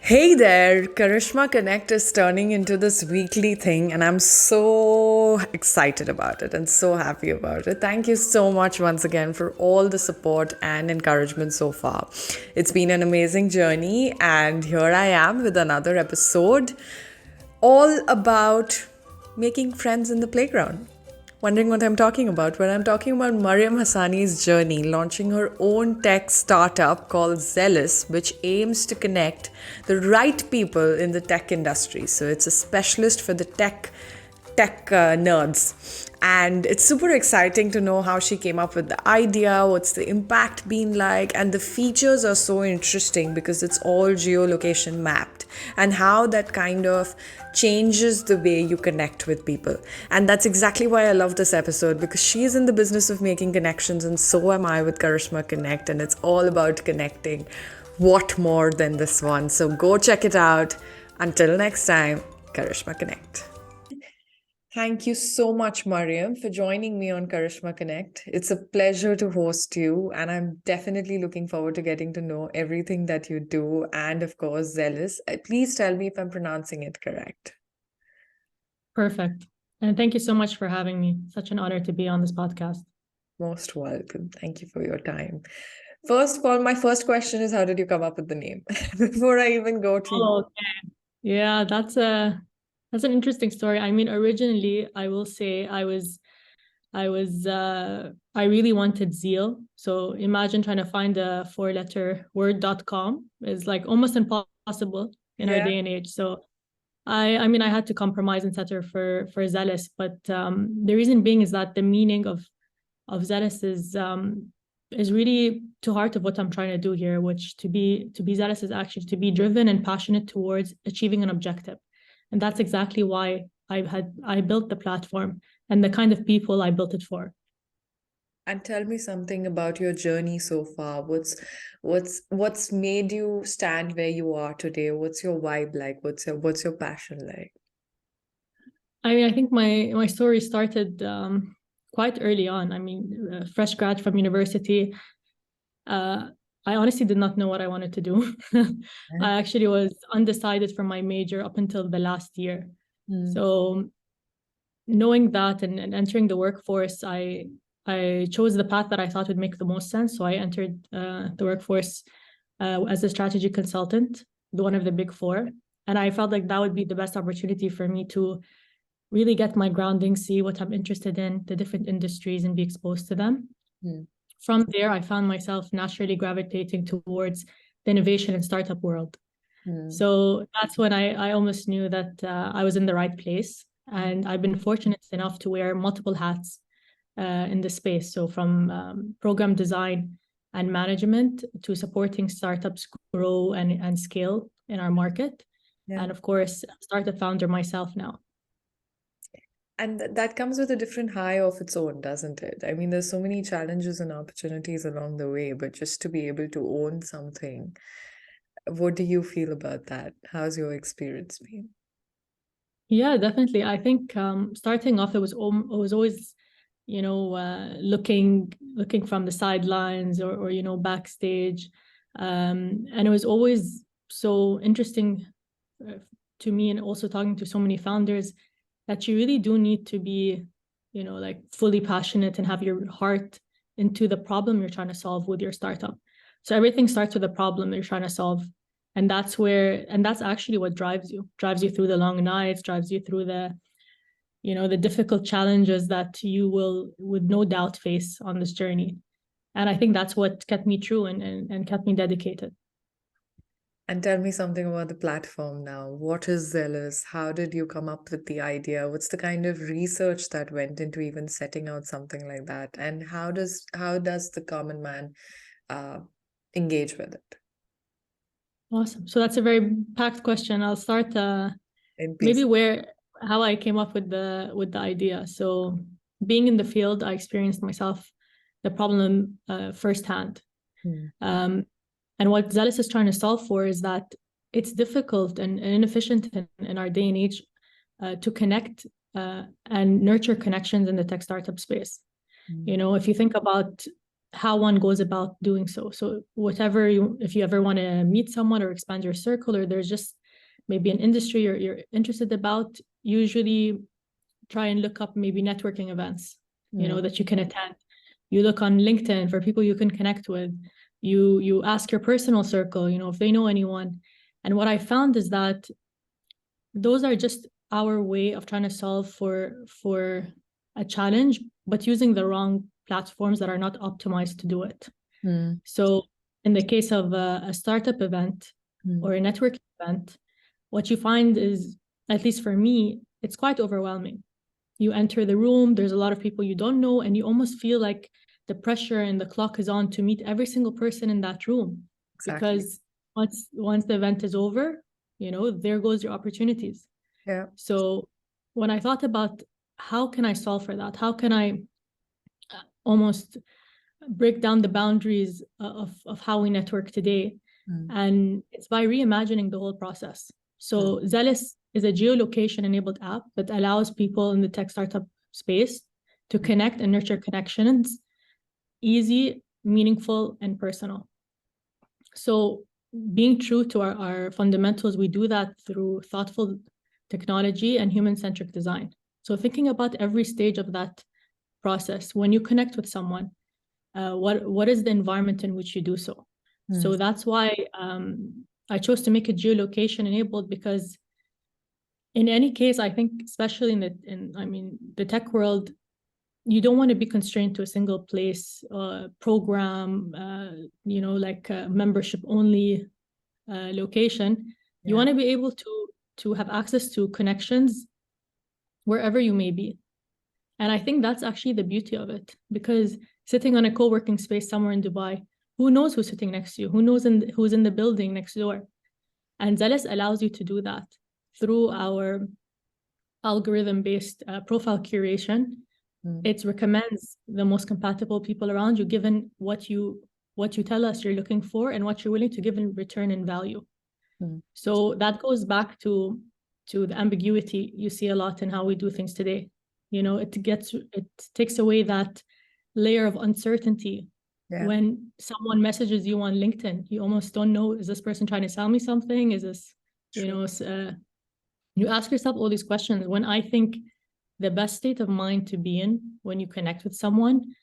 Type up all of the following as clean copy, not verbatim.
Hey there, Karishma Connect is turning into this weekly thing, and I'm so excited about it and so happy about it. Thank you so much once again for all the support and encouragement so far. It's been an amazing journey, and here I am with another episode all about making friends in the playground. Wondering what I'm talking about? Well, I'm talking about Maryam Hassani's journey, launching her own tech startup called Zealous, which aims to connect the right people in the tech industry. So it's a specialist for the tech nerds. And it's super exciting to know how she came up with the idea, what's the impact been like, and the features are so interesting because it's all geolocation mapped, and how that kind of changes the way you connect with people. And that's exactly why I love this episode, because she's in the business of making connections, and so am I with Karishma Connect, and it's all about connecting. What more than this one? So go check it out. Until next time, Karishma Connect. Thank you so much, Mariam, for joining me on Karishma Connect. It's a pleasure to host you, and I'm definitely looking forward to getting to know everything that you do, and of course, Zealous. Please tell me if I'm pronouncing it correct. Perfect. And thank you so much for having me. Such an honor to be on this podcast. Most welcome. Thank you for your time. First of all, my first question is, how did you come up with the name? Before I even go to you. Oh, okay. Yeah, that's an interesting story. I mean, originally, I will say I really wanted Zeal. So imagine trying to find a four-letter word.com is like almost impossible in our Yeah. day and age. So I mean, I had to compromise and settle for Zealous, but the reason being is that the meaning of zealous is really to heart of what I'm trying to do here, which to be zealous is actually to be driven and passionate towards achieving an objective. And that's exactly why I built the platform and the kind of people I built it for. And tell me something about your journey so far. What's made you stand where you are today? What's your vibe like? What's your passion like? I mean, I think my story started quite early on. I mean, fresh grad from university. Uh, I honestly did not know what I wanted to do. I actually was undecided for my major up until the last year. Mm. So knowing that and entering the workforce, I chose the path that I thought would make the most sense. So I entered the workforce as a strategy consultant, one of the big four. And I felt like that would be the best opportunity for me to really get my grounding, see what I'm interested in, the different industries, and be exposed to them. Mm. From there, I found myself naturally gravitating towards the innovation and startup world. Mm. So that's when I almost knew that I was in the right place. And I've been fortunate enough to wear multiple hats in the space. So from program design and management to supporting startups grow and scale in our market. Yeah. And of course, startup founder myself now. And that comes with a different high of its own, doesn't it? I mean, there's so many challenges and opportunities along the way, but just to be able to own something, what do you feel about that? How's your experience been? Yeah, definitely. I think starting off, it was always, looking from the sidelines or backstage, and it was always so interesting uh, to me, and also talking to so many founders that you really do need to be, like fully passionate and have your heart into the problem you're trying to solve with your startup. So everything starts with a problem that you're trying to solve, and that's actually what drives you through the long nights, drives you through the difficult challenges that you will with no doubt face on this journey. And I think that's what kept me true and kept me dedicated. And tell me something about the platform now. What is Zealous? How did you come up with the idea? What's the kind of research that went into even setting out something like that? And how does the common man uh, engage with it Awesome. So that's a very packed question. I'll start in maybe peace? where how I came up with the idea. So being in the field, I experienced myself the problem firsthand. Hmm. Um, and what Zealous is trying to solve for is that it's difficult and inefficient in our day and age to connect and nurture connections in the tech startup space. Hmm. You know, if you think about how one goes about doing so. So whatever if you ever want to meet someone or expand your circle, or there's just maybe an industry you're interested about, usually try and look up maybe networking events, that you can attend. You look on LinkedIn for people you can connect with. You ask your personal circle, if they know anyone. And what I found is that those are just our way of trying to solve for a challenge, but using the wrong platforms that are not optimized to do it. So in the case of a startup event or a networking event, what you find is, at least for me, it's quite overwhelming. You enter the room, there's a lot of people you don't know, and you almost feel like the pressure and the clock is on to meet every single person in that room. Exactly. Because once the event is over, there goes your opportunities. Yeah. So when I thought about how can I solve for that, how can I almost break down the boundaries of how we network today, and it's by reimagining the whole process. So Zealous is a geolocation-enabled app that allows people in the tech startup space to connect and nurture connections, easy, meaningful, and personal. So being true to our fundamentals, we do that through thoughtful technology and human-centric design. So thinking about every stage of that process, when you connect with someone, what is the environment in which you do so? So that's why I chose to make it geolocation enabled, because in any case, I think, especially in the tech world, you don't want to be constrained to a single place, program, like a membership only location. You want to be able to have access to connections wherever you may be. And I think that's actually the beauty of it, because sitting on a co-working space somewhere in Dubai, who knows who's sitting next to you? Who knows who's in the building next door? And Zealous allows you to do that through our algorithm-based profile curation. It recommends the most compatible people around you, given what you tell us you're looking for and what you're willing to give in return in value. So that goes back to the ambiguity you see a lot in how we do things today. It takes away that layer of uncertainty. When someone messages you on LinkedIn, you almost don't know, is this person trying to sell me something? Is this, you ask yourself all these questions, when I think the best state of mind to be in when you connect with someone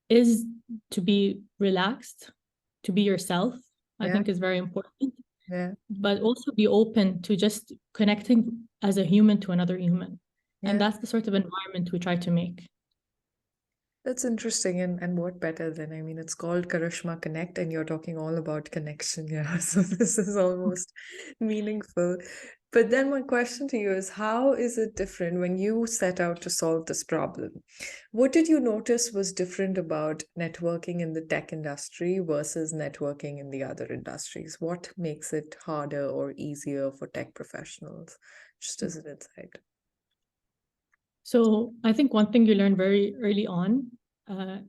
is to be relaxed, to be yourself, I think is very important. But also be open to just connecting as a human to another human. And that's the sort of environment we try to make. That's interesting. And what better than, it's called Karishma Connect, and you're talking all about connection. Yeah. So this is almost meaningful. But then my question to you is, how is it different when you set out to solve this problem? What did you notice was different about networking in the tech industry versus networking in the other industries? What makes it harder or easier for tech professionals? Just as an insight. So I think one thing you learn very early on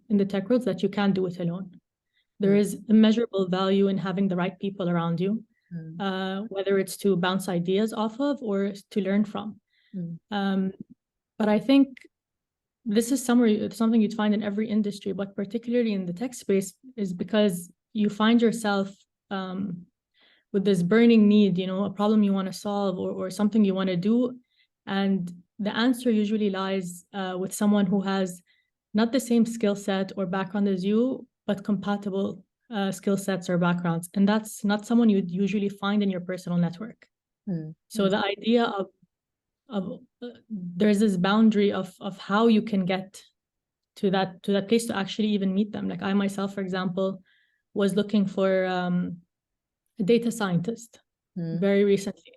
in the tech world is that you can't do it alone. There is immeasurable value in having the right people around you, whether it's to bounce ideas off of or to learn from. But I think this is something you'd find in every industry, but particularly in the tech space, is because you find yourself with this burning need, a problem you want to solve or something you want to do. And the answer usually lies with someone who has not the same skill set or background as you, but compatible skill sets or backgrounds. And that's not someone you'd usually find in your personal network. So the idea of there's this boundary of how you can get to that place to actually even meet them. Like I myself, for example, was looking for a data scientist very recently.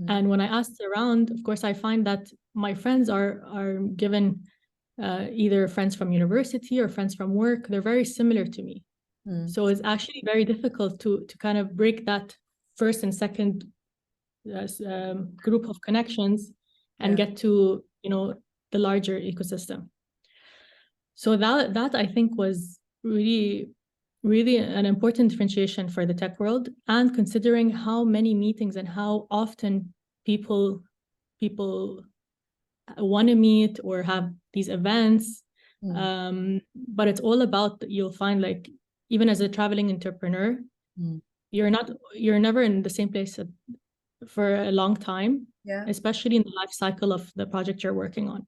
And when I asked around, of course, I find that my friends are given either friends from university or friends from work. They're very similar to me. So it's actually very difficult to kind of break that first and second group of connections and get to, the larger ecosystem. So that I think was really, really an important differentiation for the tech world, and considering how many meetings and how often people want to meet or have these events, But it's all about, you'll find, like, even as a traveling entrepreneur, you're never in the same place for a long time, especially in the life cycle of the project you're working on.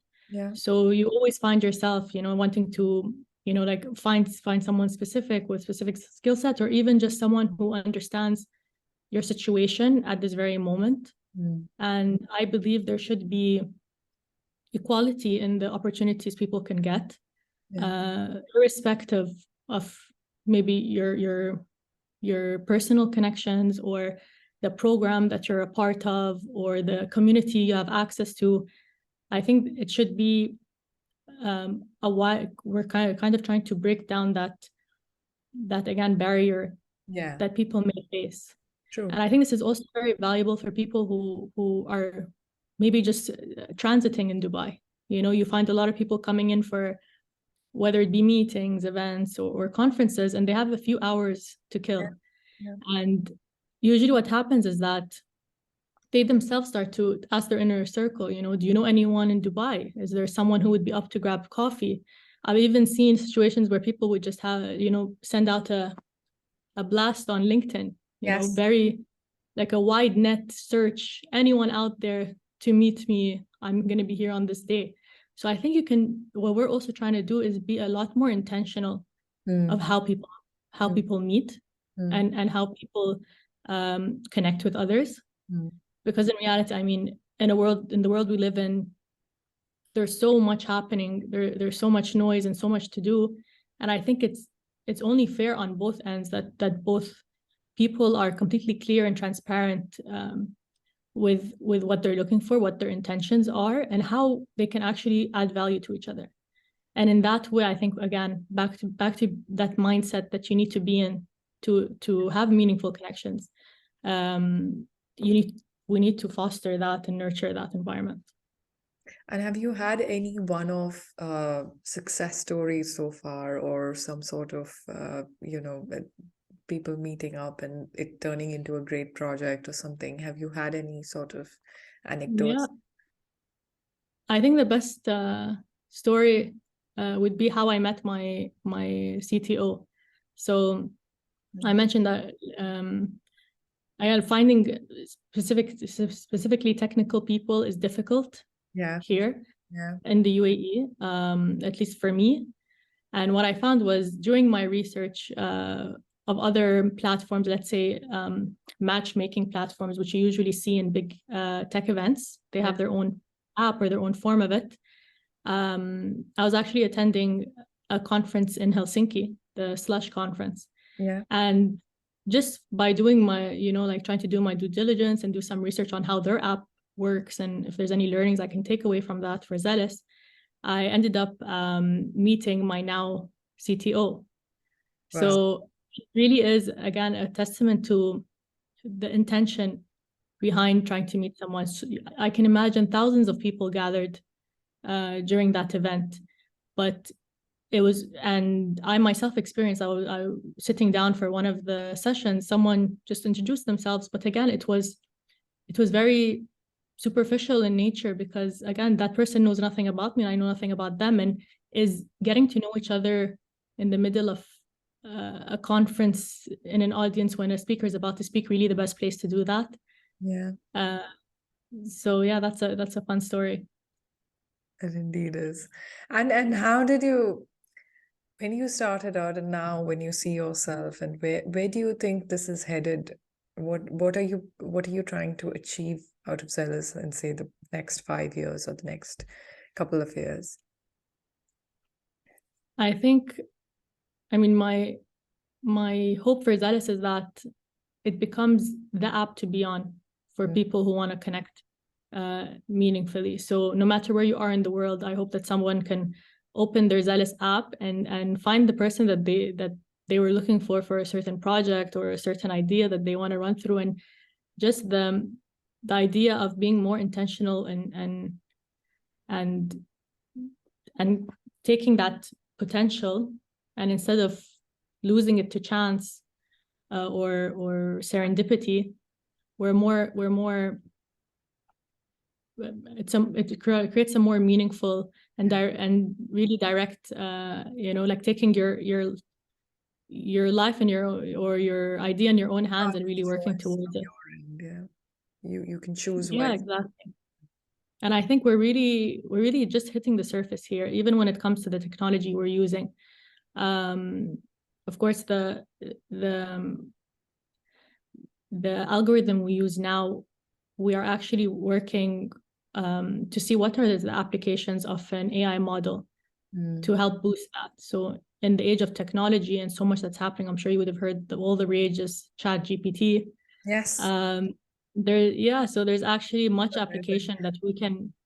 So you always find yourself, wanting to, like find someone specific with specific skill set, or even just someone who understands your situation at this very moment. And I believe there should be equality in the opportunities people can get, irrespective of maybe your personal connections, or the program that you're a part of, or the community you have access to. I think it should be we're kind of trying to break down that again barrier that people may face. True. And I think this is also very valuable for people who are maybe just transiting in Dubai. You find a lot of people coming in for, whether it be meetings, events, or conferences, and they have a few hours to kill. And usually what happens is that they themselves start to ask their inner circle, do you know anyone in Dubai? Is there someone who would be up to grab coffee? I've even seen situations where people would just have, send out a blast on LinkedIn, very like a wide net search, anyone out there to meet me, I'm going to be here on this day. So I think what we're also trying to do is be a lot more intentional of how people meet and how people connect with others. Because in reality, I mean, in the world we live in, there's so much happening. There's so much noise and so much to do. And I think it's only fair on both ends that both people are completely clear and transparent with what they're looking for, what their intentions are, and how they can actually add value to each other. And in that way, I think, again, back to that mindset that you need to be in to have meaningful connections. We need to foster that and nurture that environment. And have you had any one-off success stories so far, or some sort of, people meeting up and it turning into a great project or something? Have you had any sort of anecdotes? Yeah. I think the best story would be how I met my CTO. So I mentioned that finding specifically technical people is difficult here in the UAE, at least for me. And what I found was, during my research of other platforms, let's say matchmaking platforms, which you usually see in big tech events, they have their own app or their own form of it. I was actually attending a conference in Helsinki, the Slush conference. And just by doing my, trying to do my due diligence and do some research on how their app works, and if there's any learnings I can take away from that for Zealous, I ended up meeting my now CTO. So it really is, again, a testament to the intention behind trying to meet someone. So I can imagine thousands of people gathered during that event, but it was, and I myself experienced, I was sitting down for one of the sessions, someone just introduced themselves, but again, it was very superficial in nature, because again, that person knows nothing about me and I know nothing about them. And is getting to know each other in the middle of a conference in an audience when a speaker is about to speak really the best place to do that? So yeah, that's a fun story. It indeed is. And how did you, when you started out and now when you see yourself, and where do you think this is headed? What are you trying to achieve out of Zealous in, say, the next 5 years or the next couple of years? I think, I mean, my hope for Zealous is that it becomes the app to be on for people who want to connect meaningfully. So no matter where you are in the world, I hope that someone can open their Zealous app and find the person that they were looking for a certain project or a certain idea that they want to run through. And just the idea of being more intentional and taking that potential, and instead of losing it to chance or serendipity, it creates a more meaningful and really direct, like taking your life in your idea in your own hands and really working towards it. Yeah, you can choose Yeah, wisely. exactly. And I think we're really just hitting the surface here, even when it comes to the technology we're using. Of course, the algorithm we use now, we are actually working to see what are the applications of an AI model to help boost that. So in the age of technology and so much that's happening, I'm sure you would have heard all the rage is ChatGPT. Yes. So there's actually much application that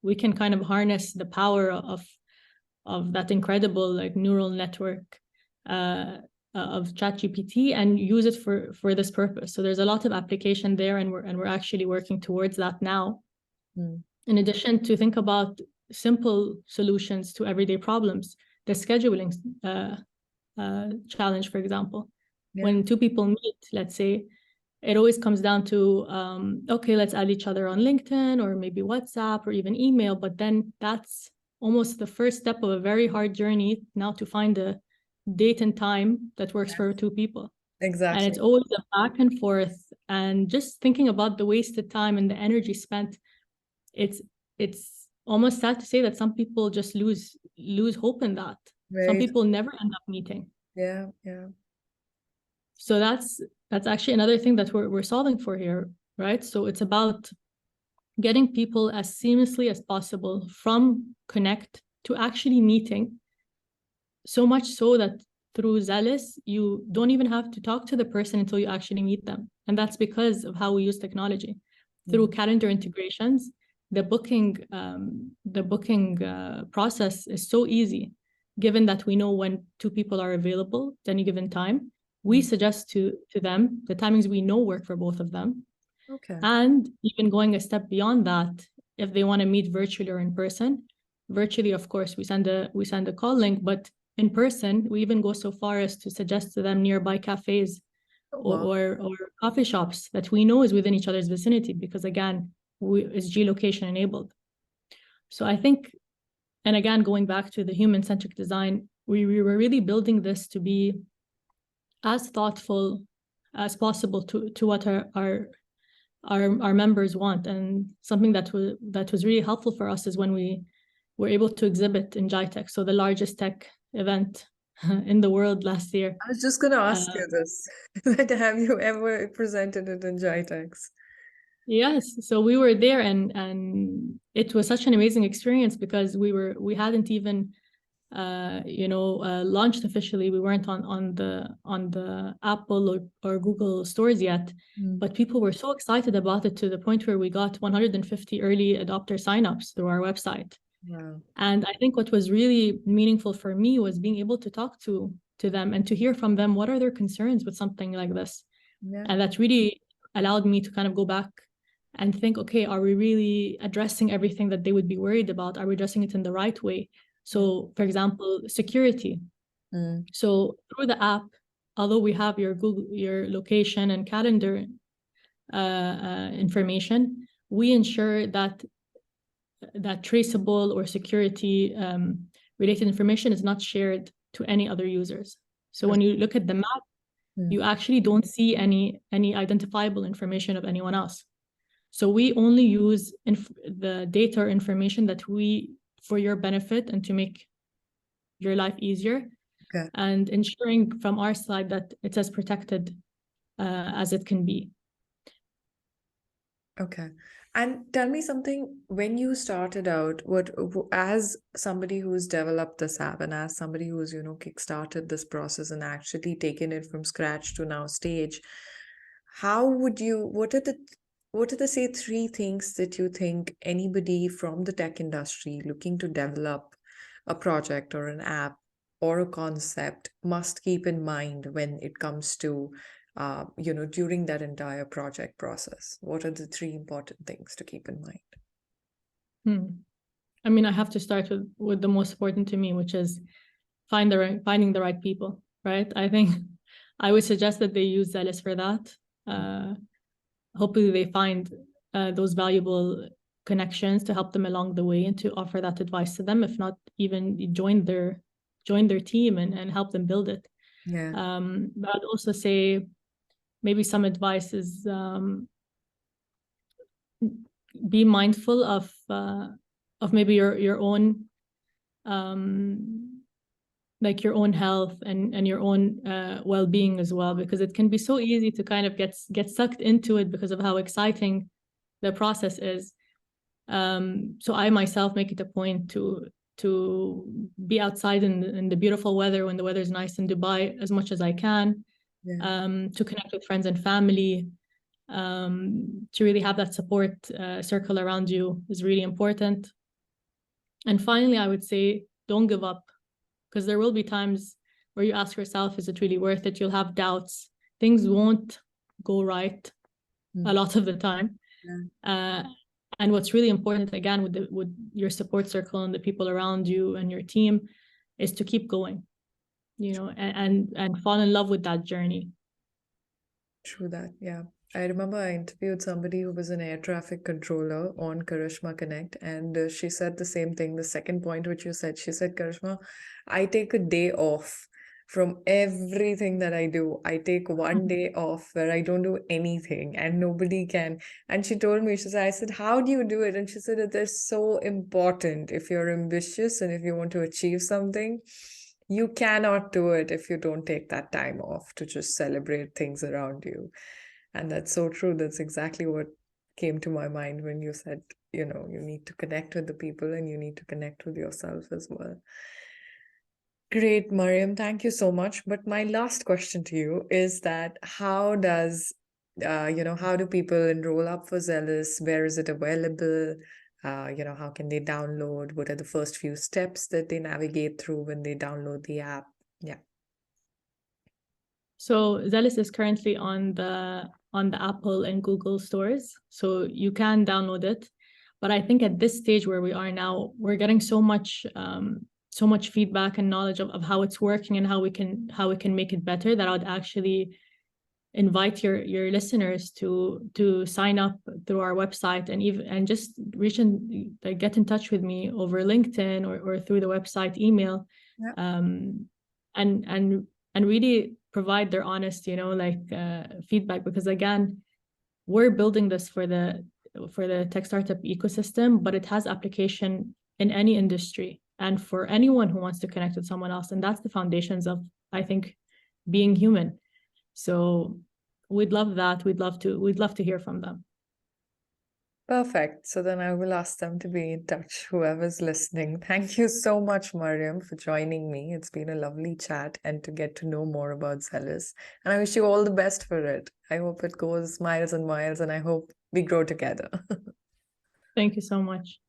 we can kind of harness the power of that incredible like neural network of ChatGPT and use it for this purpose. So there's a lot of application there, and we're actually working towards that now. In addition to think about simple solutions to everyday problems, the scheduling challenge, for example. Yeah. When two people meet, let's say, it always comes down to, okay, let's add each other on LinkedIn or maybe WhatsApp or even email. But then that's almost the first step of a very hard journey now to find a date and time that works for two people. Exactly. And it's always a back and forth. And just thinking about the wasted time and the energy spent, it's almost sad to say that some people just lose hope in that. Some people never end up meeting. Yeah. So that's actually another thing that we're solving for here, right? So it's about getting people as seamlessly as possible from Konnect to actually meeting. So much so that through Zealous, you don't even have to talk to the person until you actually meet them. And that's because of how we use technology. Through calendar integrations, the booking process is so easy, given that we know when two people are available at any given time. We suggest to them the timings we know work for both of them. Okay. And even going a step beyond that, if they want to meet virtually or in person, virtually, of course, we send a call link, but in person, we even go so far as to suggest to them nearby cafes or coffee shops that we know is within each other's vicinity, because again, it's geolocation enabled. So I think, and again, going back to the human-centric design, we were really building this to be as thoughtful as possible to what our members want. And something that was really helpful for us is when we were able to exhibit in GITEX, so the largest tech event in the world last year. I was just going to ask you this. Have you ever presented it in GITEX? Yes, so we were there, and it was such an amazing experience because we hadn't even launched officially. We weren't on the Apple or Google stores yet, but people were so excited about it to the point where we got 150 early adopter signups through our website. Wow. And I think what was really meaningful for me was being able to talk to them and to hear from them what are their concerns with something like this. Yeah. And that really allowed me to kind of go back and think, okay, are we really addressing everything that they would be worried about? Are we addressing it in the right way? So, for example, security. So through the app, although we have your location and calendar information, we ensure that traceable or security related information is not shared to any other users. So when you look at the map, you actually don't see any identifiable information of anyone else. So we only use the data or information that for your benefit and to make your life easier, and ensuring from our side that it's as protected as it can be. Okay. And tell me something, when you started out, as somebody who's developed this app and as somebody who's, kickstarted this process and actually taken it from scratch to now stage, what are the say three things that you think anybody from the tech industry looking to develop a project or an app or a concept must keep in mind when it comes to during that entire project process? What are the three important things to keep in mind? I mean, I have to start with the most important to me, which is finding the right people, right? I think I would suggest that they use Zealous for that. Hopefully they find those valuable connections to help them along the way and to offer that advice to them, if not even join their team and help them build it. Yeah. But I'd also say maybe some advice is be mindful of maybe your own like your own health and your own well-being as well, because it can be so easy to kind of get sucked into it because of how exciting the process is. So I myself make it a point to be outside in the beautiful weather when the weather is nice in Dubai as much as I can. Yeah. To connect with friends and family, to really have that support circle around you is really important. And finally, I would say don't give up, because there will be times where you ask yourself, is it really worth it? You'll have doubts. Things won't go right a lot of the time. Yeah. And what's really important, again, with your support circle and the people around you and your team, is to keep going, and fall in love with that journey. True that, yeah. I remember I interviewed somebody who was an air traffic controller on Karishma Connect, and she said the same thing. The second point which you said, she said, Karishma, I take a day off from everything that I do. I take one day off where I don't do anything and nobody can. And she told me, she said, I said, how do you do it? And she said, it is so important. If you're ambitious and if you want to achieve something, you cannot do it if you don't take that time off to just celebrate things around you. And that's so true. That's exactly what came to my mind when you said, you need to connect with the people and you need to connect with yourself as well. Great, Mariam. Thank you so much. But my last question to you is that how do people enroll up for Zealous? Where is it available? How can they download? What are the first few steps that they navigate through when they download the app? Yeah. So Zealous is currently on the Apple and Google stores, so you can download it. But I think at this stage where we are now, we're getting so much feedback and knowledge of how it's working and how we can make it better, that I would actually invite your listeners to sign up through our website and just get in touch with me over LinkedIn or through the website email. Yeah. And really provide their honest feedback, because again, we're building this for the tech startup ecosystem, but it has application in any industry and for anyone who wants to connect with someone else. And that's the foundations of, I think, being human. So we'd love that. We'd love to hear from them. Perfect. So then I will ask them to be in touch, whoever's listening. Thank you so much, Mariam, for joining me. It's been a lovely chat and to get to know more about Zealous. And I wish you all the best for it. I hope it goes miles and miles, and I hope we grow together. Thank you so much.